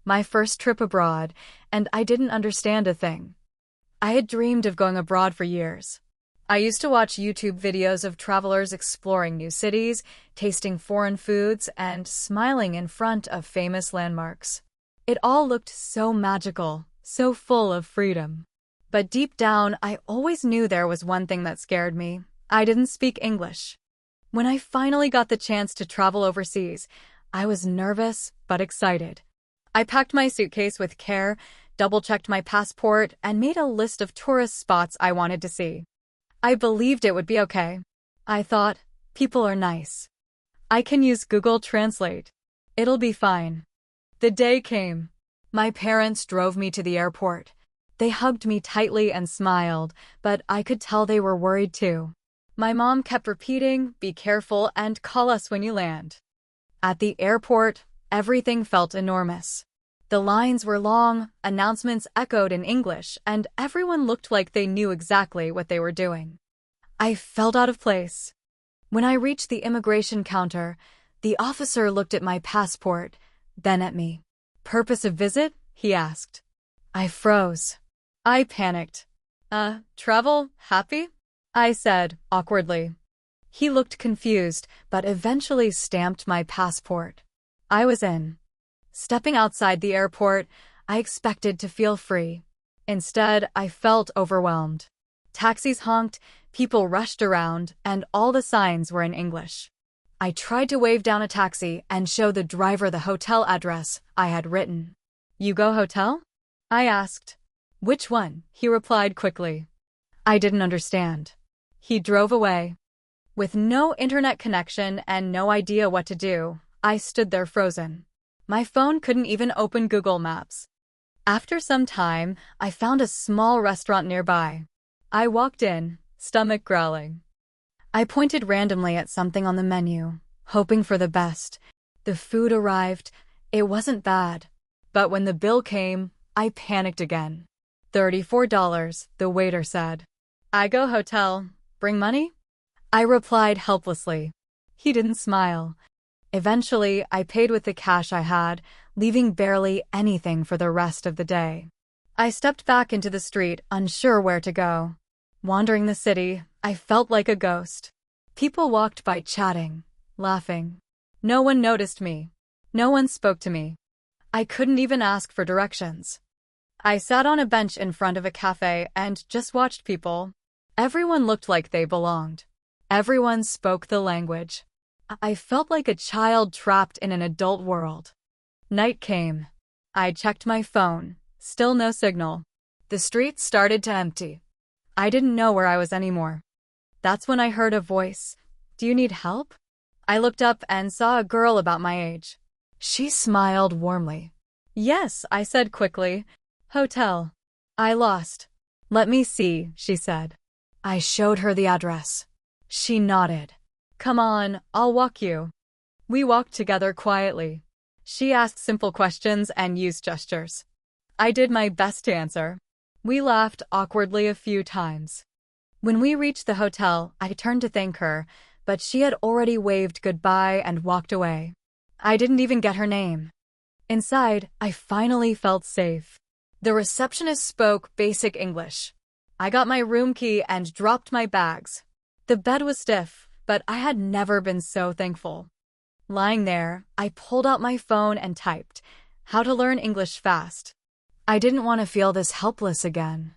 my first trip abroad, and I didn't understand a thing. I had dreamed of going abroad for years. I used to watch YouTube videos of travelers exploring new cities, tasting foreign foods, and smiling in front of famous landmarks. It all looked so magical, so full of freedom. But deep down, I always knew there was one thing that scared me. I didn't speak English. When I finally got the chance to travel overseas, I was nervous but excited. I packed my suitcase with care, double-checked my passport, and made a list of tourist spots I wanted to see. I believed it would be okay. I thought, people are nice. I can use Google Translate. It'll be fine. The day came. My parents drove me to the airport. They hugged me tightly and smiled, but I could tell they were worried too. My mom kept repeating, "Be careful and call us when you land." At the airport, everything felt enormous. The lines were long, announcements echoed in English, and everyone looked like they knew exactly what they were doing. I felt out of place. When I reached the immigration counter, the officer looked at my passport, then at me. "Purpose of visit?" he asked. I froze. I panicked. Travel? Happy?" I said, awkwardly. He looked confused, but eventually stamped my passport. I was in. Stepping outside the airport, I expected to feel free. Instead, I felt overwhelmed. Taxis honked, people rushed around, and all the signs were in English. I tried to wave down a taxi and show the driver the hotel address I had written. "Yugo Hotel?" I asked. "Which one?" he replied quickly. I didn't understand. He drove away. With no internet connection and no idea what to do, I stood there frozen. My phone couldn't even open Google Maps. After some time, I found a small restaurant nearby. I walked in, stomach growling. I pointed randomly at something on the menu, hoping for the best. The food arrived. It wasn't bad. But when the bill came, I panicked again. $34, the waiter said. "I go hotel. Bring money?" I replied helplessly. He didn't smile. Eventually, I paid with the cash I had, leaving barely anything for the rest of the day. I stepped back into the street, unsure where to go. Wandering the city, I felt like a ghost. People walked by chatting, laughing. No one noticed me. No one spoke to me. I couldn't even ask for directions. I sat on a bench in front of a cafe and just watched people. Everyone looked like they belonged. Everyone spoke the language. I felt like a child trapped in an adult world. Night came. I checked my phone. Still no signal. The streets started to empty. I didn't know where I was anymore. That's when I heard a voice. "Do you need help?" I looked up and saw a girl about my age. She smiled warmly. "Yes," I said quickly. "Hotel." I lost. "Let me see," she said. I showed her the address. She nodded. "Come on, I'll walk you." We walked together quietly. She asked simple questions and used gestures. I did my best to answer. We laughed awkwardly a few times. When we reached the hotel, I turned to thank her, but she had already waved goodbye and walked away. I didn't even get her name. Inside, I finally felt safe. The receptionist spoke basic English. I got my room key and dropped my bags. The bed was stiff, but I had never been so thankful. Lying there, I pulled out my phone and typed, "How to learn English fast." I didn't want to feel this helpless again.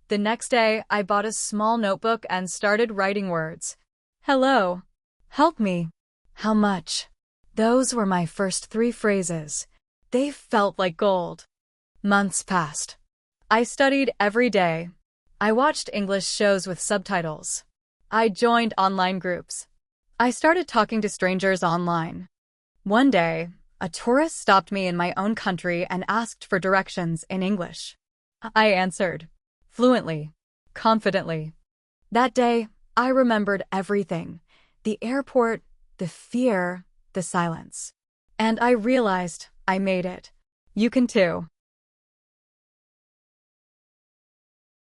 The next day, I bought a small notebook and started writing words. "Hello." "Help me." "How much?" Those were my first 3 phrases. They felt like gold. Months passed. I studied every day. I watched English shows with subtitles. I joined online groups. I started talking to strangers online. One day, a tourist stopped me in my own country and asked for directions in English. I answered, fluently, confidently. That day, I remembered everything: the airport, the fear, the silence. And I realized I made it. You can too.